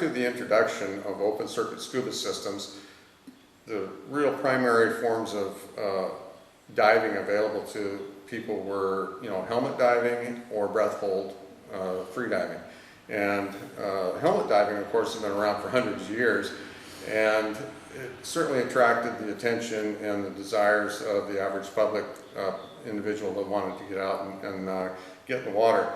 to the introduction of open circuit scuba systems, the real primary forms of diving available to people were, helmet diving or breath hold free diving. And helmet diving, of course, has been around for hundreds of years, and it certainly attracted the attention and the desires of the average public individual that wanted to get out and get in the water.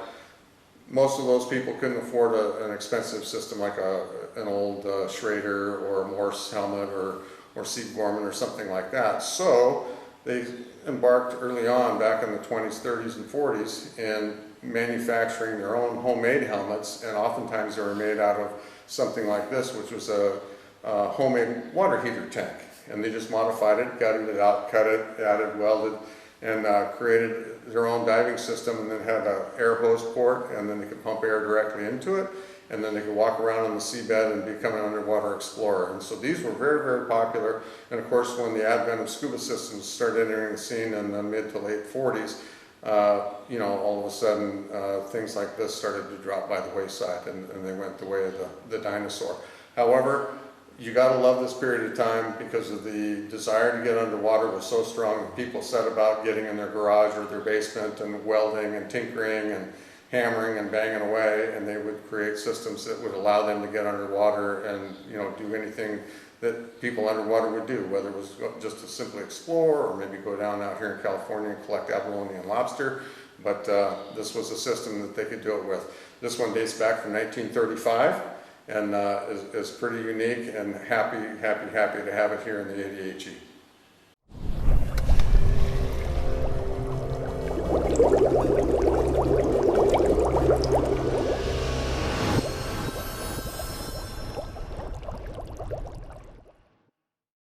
Most of those people couldn't afford an expensive system like an old Schrader or a Morse helmet or Seed Gorman or something like that. So they embarked early on, back in the 20s, 30s, and 40s, in manufacturing their own homemade helmets, and oftentimes they were made out of something like this, which was a homemade water heater tank. And they just modified it, gutted it out, cut it, added, welded, and created their own diving system, and then had an air hose port, and then they could pump air directly into it, and then they could walk around on the seabed and become an underwater explorer. And so these were very, very popular. And of course, when the advent of scuba systems started entering the scene in the mid to late 40s, all of a sudden things like this started to drop by the wayside, and they went the way of the dinosaur. However, you got to love this period of time because of the desire to get underwater was so strong that people set about getting in their garage or their basement and welding and tinkering and hammering and banging away, and they would create systems that would allow them to get underwater and do anything that people underwater would do, whether it was just to simply explore or maybe go down out here in California and collect abalone and lobster. But this was a system that they could do it with. This one dates back from 1935 and is pretty unique, and happy to have it here in the ADHE.